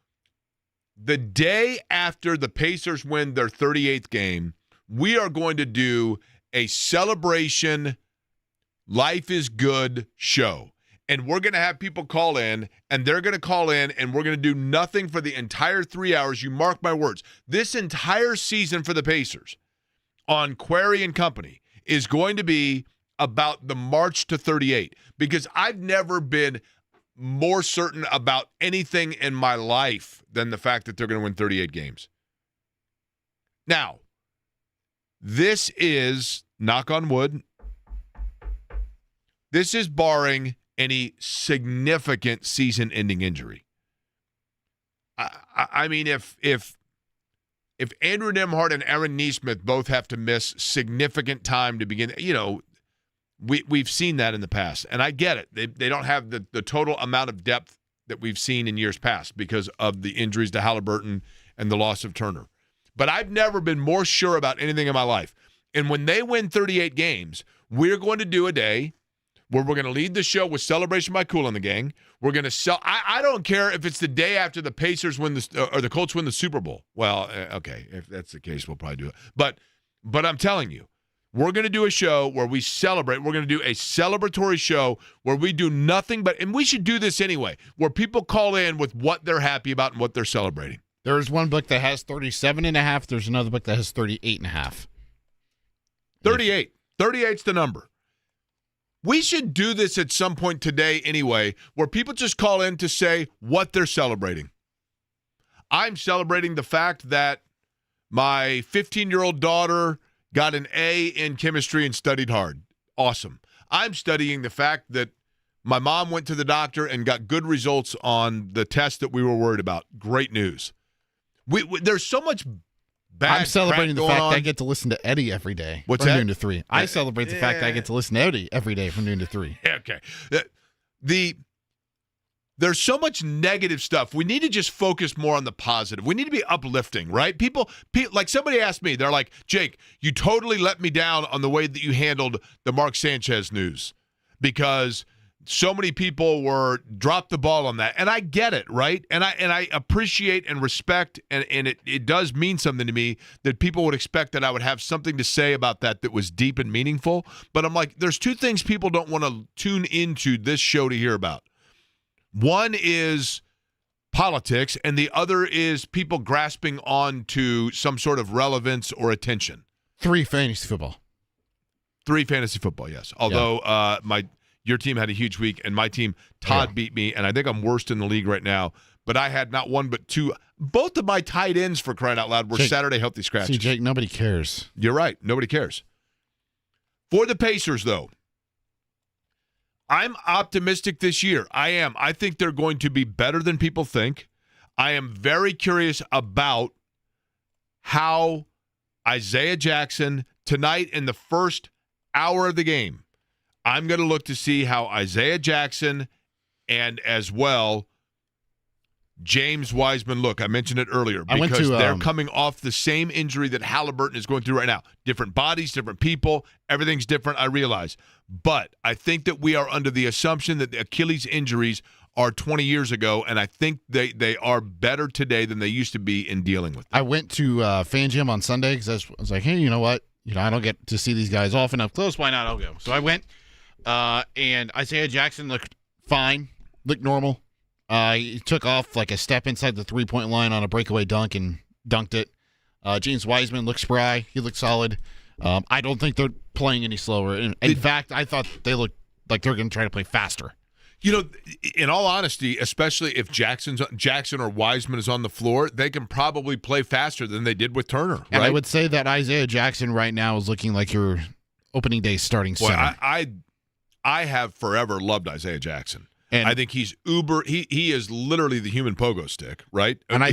The day after the Pacers win their 38th game, we are going to do a celebration, life is good show. And we're going to have people call in, and they're going to call in, and we're going to do nothing for the entire 3 hours. You mark my words. This entire season for the Pacers on Query and Company is going to be about the march to 38 because I've never been more certain about anything in my life than the fact that they're going to win 38 games. Now, this is, knock on wood, this is barring any significant season-ending injury. I mean, if Andrew Nembhard and Aaron Nesmith both have to miss significant time to begin, you know, we've seen that in the past, and I get it. They don't have the total amount of depth that we've seen in years past because of the injuries to Halliburton and the loss of Turner. But I've never been more sure about anything in my life. And when they win 38 games, we're going to do a day where we're going to lead the show with celebration by Kool and the Gang. We're going to sell. I don't care if it's the day after the Pacers win or the Colts win the Super Bowl. Well, okay, if that's the case, we'll probably do it. But I'm telling you, We're going to do a show where we celebrate. We're going to do a celebratory show where we do nothing but, and we should do this anyway, where people call in with what they're happy about and what they're celebrating. There's one book that has 37.5. There's another book that has 38.5. 38. 38's the number. We should do this at some point today anyway, where people just call in to say what they're celebrating. I'm celebrating the fact that my 15-year-old daughter got an A in chemistry and studied hard. Awesome. I'm studying the fact that my mom went to the doctor and got good results on the test that we were worried about. Great news. There's so much bad I'm celebrating the crap fact going that I on. get to listen to Eddie every day. What's from that? noon to 3. I celebrate the fact that I get to listen to Eddie every day from noon to 3. Okay. There's so much negative stuff. We need to just focus more on the positive. We need to be uplifting, right? People, like somebody asked me, they're like, Jake, you totally let me down on the way that you handled the Mark Sanchez news because so many people were dropped the ball on that. And I get it, right? And I appreciate and respect, and it does mean something to me that people would expect that I would have something to say about that was deep and meaningful. But I'm like, there's two things people don't want to tune into this show to hear about. One is politics, and the other is people grasping on to some sort of relevance or attention. 3 fantasy football. 3 fantasy football, yes. Although your team had a huge week, and my team, Todd, beat me, and I think I'm worst in the league right now. But I had not one but 2. Both of my tight ends, for crying out loud, were Jake, Saturday healthy scratches. See, Jake, nobody cares. You're right. Nobody cares. For the Pacers, though, I'm optimistic this year. I am. I think they're going to be better than people think. I am very curious about how Isaiah Jackson, tonight in the first hour of the game, I'm going to look to see how Isaiah Jackson and as well James Wiseman look. I mentioned it earlier because they're coming off the same injury that Halliburton is going through right now. Different bodies, different people. Everything's different, I realize. But I think that we are under the assumption that the Achilles injuries are 20 years ago, and I think they are better today than they used to be in dealing with them. I went to Fan Gym on Sunday because I was like, hey, you know what? I don't get to see these guys often up close. Why not? I'll go. So I went, and Isaiah Jackson looked fine, looked normal. He took off like a step inside the three-point line on a breakaway dunk and dunked it. James Wiseman looked spry. He looked solid. I don't think they're playing any slower. In fact, I thought they looked like they're going to try to play faster. You know, in all honesty, especially if Jackson or Wiseman is on the floor, they can probably play faster than they did with Turner. Right? And I would say that Isaiah Jackson right now is looking like your opening day starting center. I have forever loved Isaiah Jackson. And I think he's uber. He is literally the human pogo stick, right? And I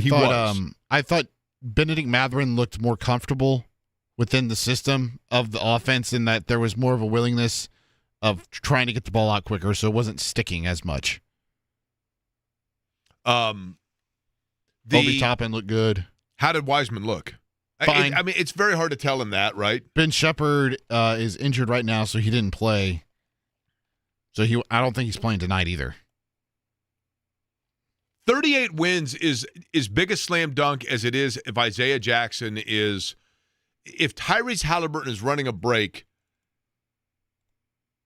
thought Benedict Mathurin looked more comfortable within the system of the offense in that there was more of a willingness of trying to get the ball out quicker, so it wasn't sticking as much. Obi Toppin looked good. How did Wiseman look? Fine. I mean, it's very hard to tell in that, right? Ben Shepherd is injured right now, so he didn't play. So I don't think he's playing tonight either. 38 wins is big a slam dunk as it is if Isaiah Jackson is – if Tyrese Halliburton is running a break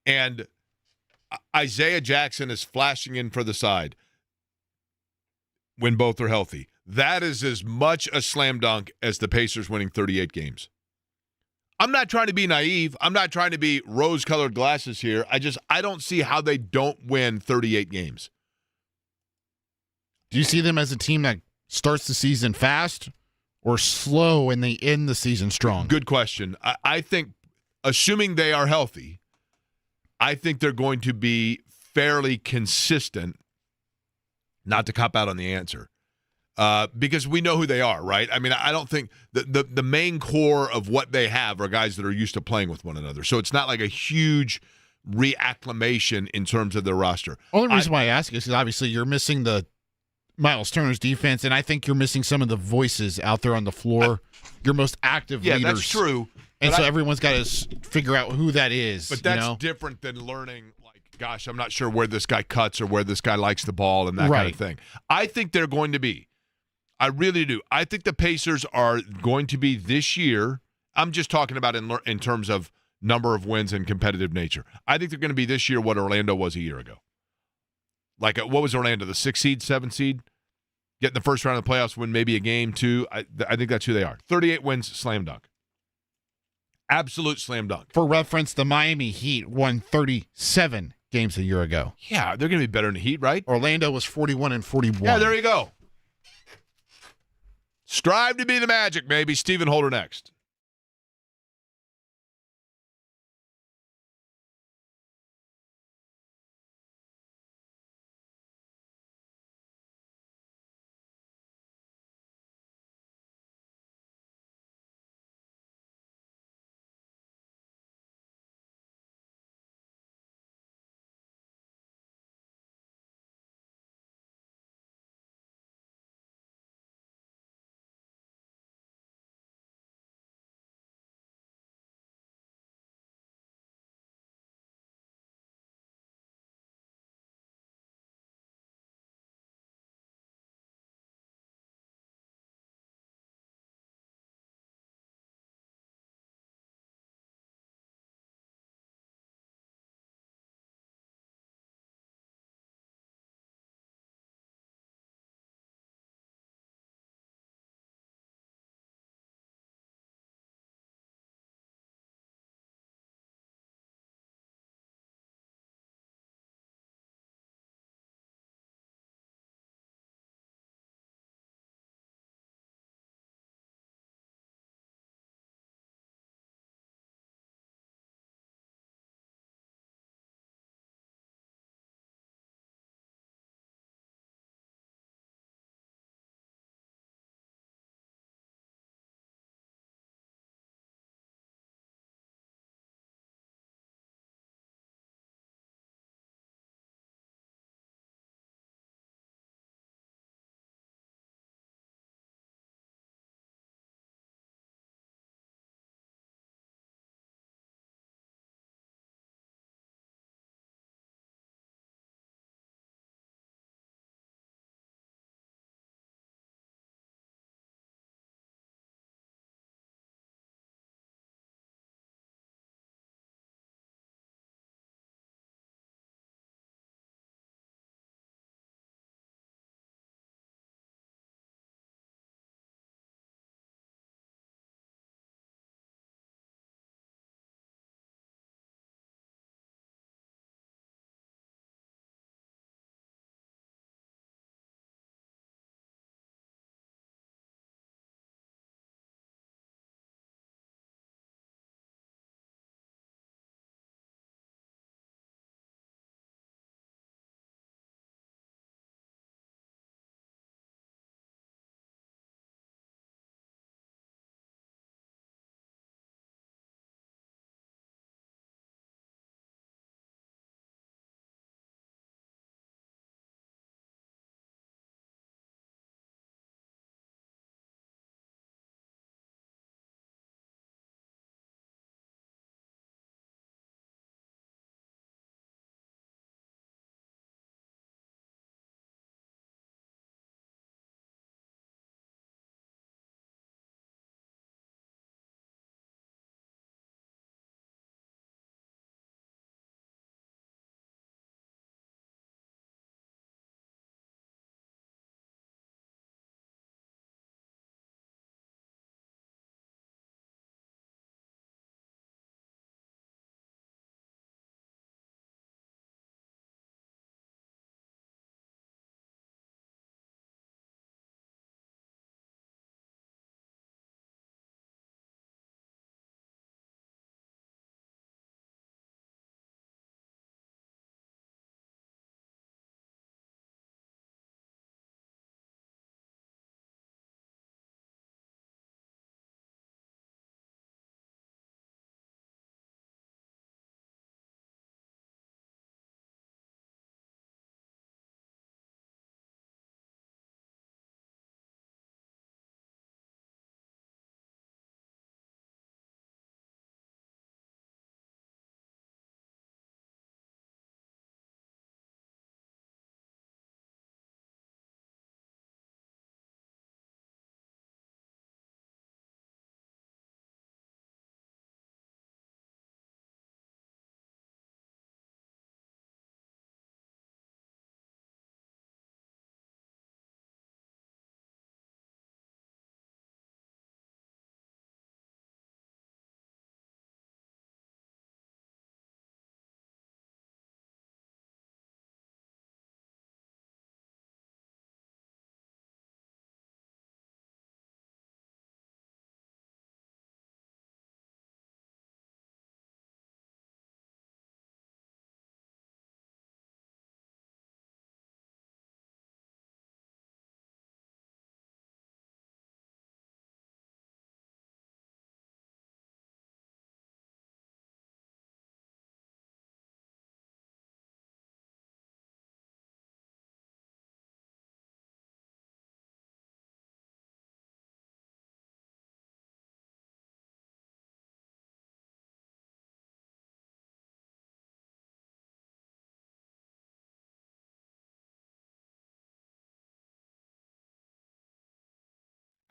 and Isaiah Jackson is flashing in for the side when both are healthy, that is as much a slam dunk as the Pacers winning 38 games. I'm not trying to be naive. I'm not trying to be rose-colored glasses here. I don't see how they don't win 38 games. Do you see them as a team that starts the season fast or slow and they end the season strong? Good question. I think, assuming they are healthy, I think they're going to be fairly consistent, not to cop out on the answer. Because we know who they are, right? I mean, I don't think the main core of what they have are guys that are used to playing with one another. So it's not like a huge reacclimation in terms of their roster. Only reason why I ask is obviously you're missing the Miles Turner's defense, and I think you're missing some of the voices out there on the floor, your most active leaders. Yeah, that's true. And so everyone's got to figure out who that is. But that's different than learning, like, gosh, I'm not sure where this guy cuts or where this guy likes the ball and that kind of thing. I think they're going to be. I really do. I think the Pacers are going to be this year. I'm just talking about in terms of number of wins and competitive nature. I think they're going to be this year what Orlando was a year ago. Like, what was Orlando, the 6 seed, 7 seed? Get in the first round of the playoffs, win maybe a game, 2. I think that's who they are. 38 wins, slam dunk. Absolute slam dunk. For reference, the Miami Heat won 37 games a year ago. Yeah, they're going to be better than the Heat, right? Orlando was 41-41. Yeah, there you go. Strive to be the Magic, maybe. Stephen Holder next.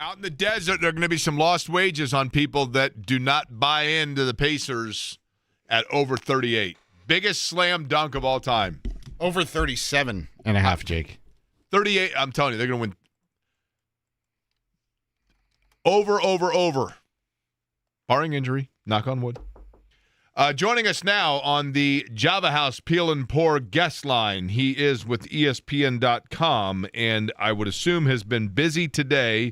Out in the desert, there are going to be some lost wages on people that do not buy into the Pacers at over 38. Biggest slam dunk of all time. Over 37.5, Jake. 38, I'm telling you, they're going to win. Over. Barring injury, knock on wood. Joining us now on the Java House Peel and Pour guest line, he is with ESPN.com, and I would assume has been busy today,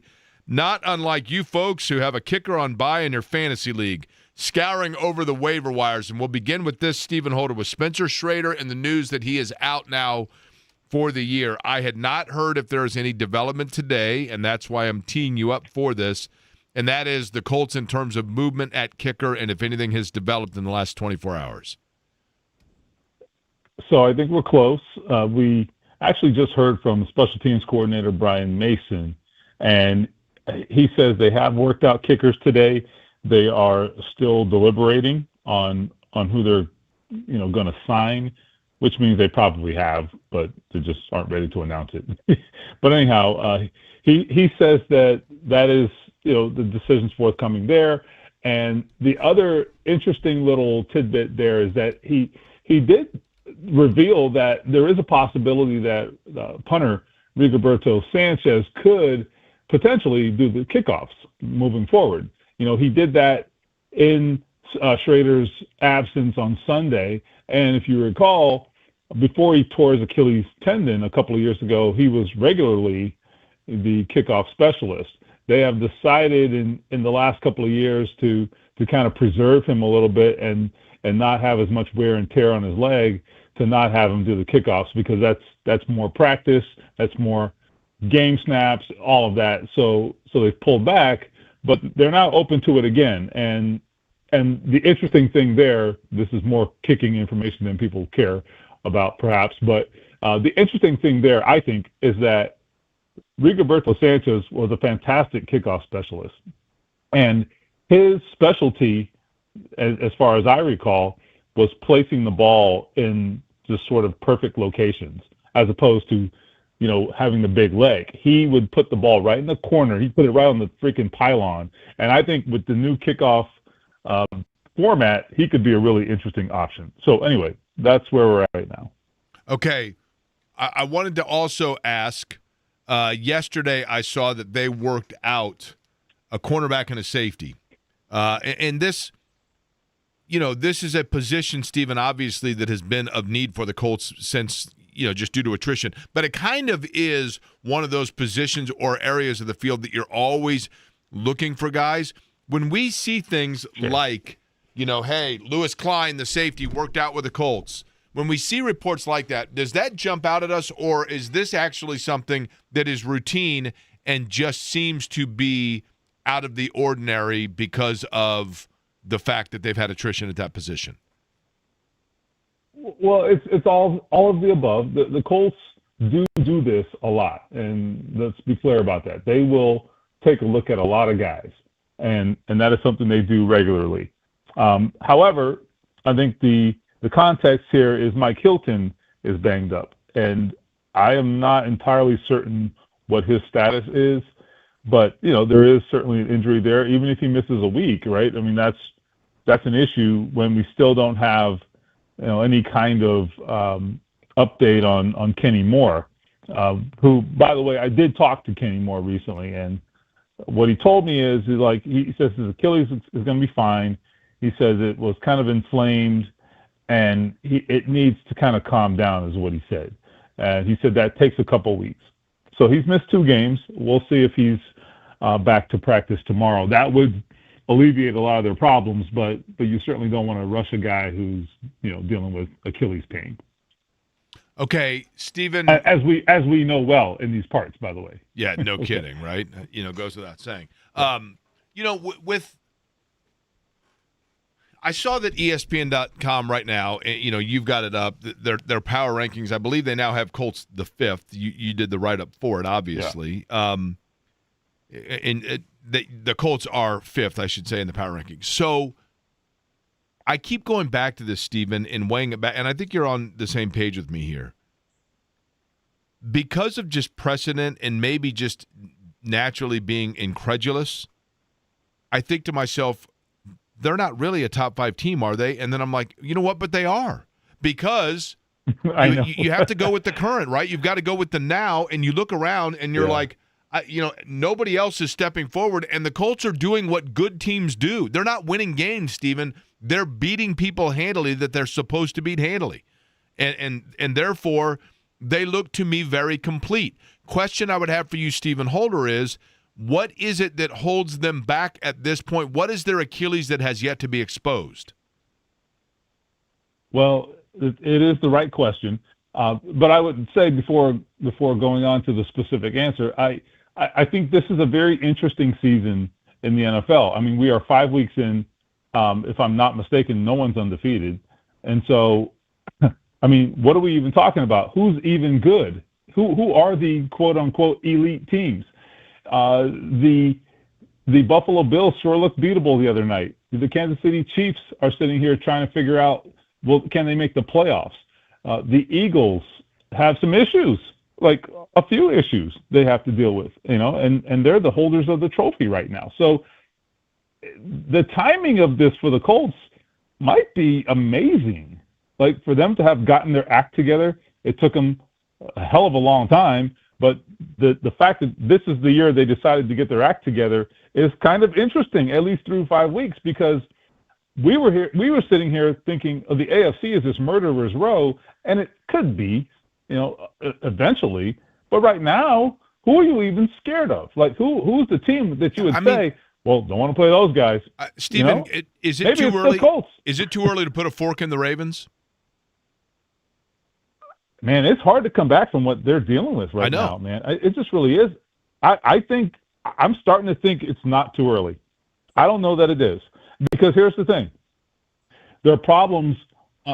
not unlike you folks who have a kicker on bye in your fantasy league, scouring over the waiver wires. And we'll begin with this, Stephen Holder, with Spencer Schrader and the news that he is out now for the year. I had not heard if there is any development today, and that's why I'm teeing you up for this. And that is the Colts in terms of movement at kicker and if anything has developed in the last 24 hours. So I think we're close. We actually just heard from special teams coordinator Brian Mason, and he says they have worked out kickers today. They are still deliberating on who they're going to sign, which means they probably have, but they just aren't ready to announce it. But anyhow, he says that is the decision's forthcoming there. And the other interesting little tidbit there is that he did reveal that there is a possibility that punter Rigoberto Sanchez could potentially do the kickoffs moving forward. He did that in Schrader's absence on Sunday. And if you recall, before he tore his Achilles tendon a couple of years ago, he was regularly the kickoff specialist. They have decided in the last couple of years to kind of preserve him a little bit and not have as much wear and tear on his leg, to not have him do the kickoffs, because that's more practice, that's more game snaps, all of that. So they've pulled back, but they're now open to it again. And the interesting thing there, this is more kicking information than people care about perhaps, but the interesting thing there, I think, is that Rigoberto Sanchez was a fantastic kickoff specialist. And his specialty, as far as I recall, was placing the ball in just sort of perfect locations, as opposed to, having the big leg. He would put the ball right in the corner. He'd put it right on the freaking pylon. And I think with the new kickoff format, he could be a really interesting option. So anyway, that's where we're at right now. Okay. I wanted to also ask, yesterday I saw that they worked out a cornerback and a safety. And this, this is a position, Stephen, obviously, that has been of need for the Colts since, just due to attrition. But it kind of is one of those positions or areas of the field that you're always looking for guys. When we see things like, hey, Lewis Klein, the safety, worked out with the Colts. When we see reports like that, does that jump out at us, or is this actually something that is routine and just seems to be out of the ordinary because of the fact that they've had attrition at that position? Well, it's all of the above. The Colts do this a lot, and let's be clear about that. They will take a look at a lot of guys, and that is something they do regularly. However, I think the context here is Mike Hilton is banged up, and I am not entirely certain what his status is, but there is certainly an injury there, even if he misses a week, right? I mean, that's an issue when we still don't have any kind of update on Kenny Moore, who, by the way, I did talk to Kenny Moore recently, and what he told me is he says his Achilles is going to be fine. He says it was kind of inflamed, and it needs to kind of calm down, is what he said. And he said that takes a couple weeks. So he's missed 2 games. We'll see if he's back to practice tomorrow. That would alleviate a lot of their problems, but you certainly don't want to rush a guy who's dealing with Achilles pain. Okay, Stephen. As we know well in these parts, by the way. Yeah, no kidding, right? Goes without saying. I saw that ESPN.com right now, you've got it up, their power rankings. I believe they now have Colts the 5th. You did the write-up for it, obviously. Yeah. The Colts are 5th, I should say, in the power rankings. So I keep going back to this, Stephen, and weighing it back, and I think you're on the same page with me here. Because of just precedent and maybe just naturally being incredulous, I think to myself, they're not really a top 5 team, are they? And then I'm like, you know what? But they are, because you have to go with the current, right? You've got to go with the now, and you look around and you're like, nobody else is stepping forward, and the Colts are doing what good teams do. They're not winning games, Steven. They're beating people handily that they're supposed to beat handily. And therefore, they look to me very complete. Question I would have for you, Stephen Holder, is what is it that holds them back at this point? What is their Achilles that has yet to be exposed? Well, it is the right question. But I would say before going on to the specific answer, I think this is a very interesting season in the NFL. I mean, we are 5 weeks in. If I'm not mistaken, no one's undefeated. And so, I mean, what are we even talking about? Who's even good? Who are the quote-unquote elite teams? The Buffalo Bills sure looked beatable the other night. The Kansas City Chiefs are sitting here trying to figure out, well, can they make the playoffs? The Eagles have some issues, like a few issues they have to deal with, and they're the holders of the trophy right now. So the timing of this for the Colts might be amazing. Like, for them to have gotten their act together, it took them a hell of a long time, but the fact that this is the year they decided to get their act together is kind of interesting, at least through 5 weeks, because we were sitting here thinking of the AFC as this murderer's row, and it could be, eventually, but right now, who are you even scared of? Like, who's the team that you would say, well, don't want to play those guys? Stephen, is it Maybe too it's early? the Colts. Is it too early to put a fork in the Ravens? Man, it's hard to come back from what they're dealing with right now, man. It just really is. I think I'm starting to think it's not too early. I don't know that it is, because here's the thing. There are problems.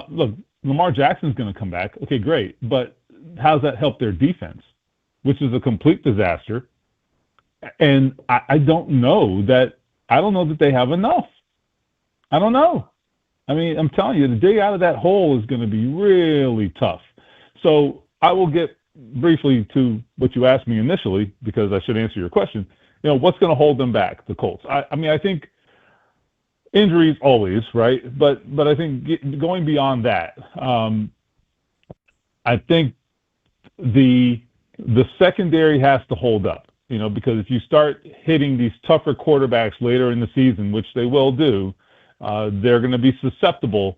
Look, Lamar Jackson's going to come back. Okay, great. But how's that help their defense, which is a complete disaster? And I don't know that they have enough. I don't know. I mean, I'm telling you, the dig out of that hole is going to be really tough. So I will get briefly to what you asked me initially, because I should answer your question. What's going to hold them back, the Colts? I mean, I think injuries always, right? But I think going beyond that, I think the secondary has to hold up. Because if you start hitting these tougher quarterbacks later in the season, which they will do, they're going to be susceptible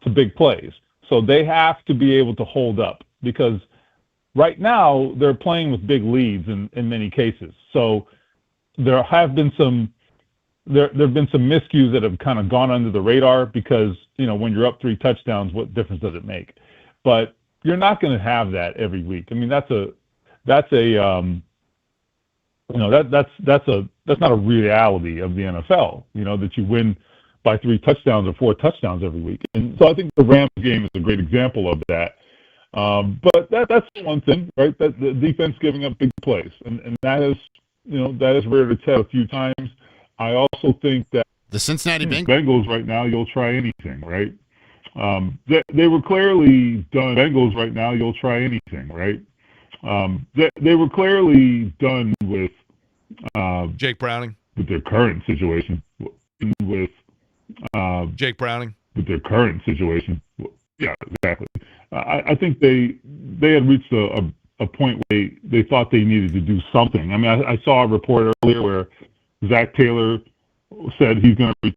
to big plays. So they have to be able to hold up, because right now they're playing with big leads in many cases. So there have been some miscues that have kind of gone under the radar, because when you're up 3 touchdowns, what difference does it make? But you're not going to have that every week. I mean, that's not a reality of the NFL, that you win by 3 touchdowns or 4 touchdowns every week. And so I think the Rams game is a great example of that. But that's one thing, right? That the defense giving up big plays, and that is reared its head a few times. I also think that the Cincinnati Bengals right now, you'll try anything, right? They were clearly done. Bengals right now, you'll try anything, right? They were clearly done with Jake Browning, with their current situation. With Jake Browning, with their current situation. Yeah, exactly. I think they had reached a point where they thought they needed to do something. I mean, I saw a report earlier where Zach Taylor said he's going to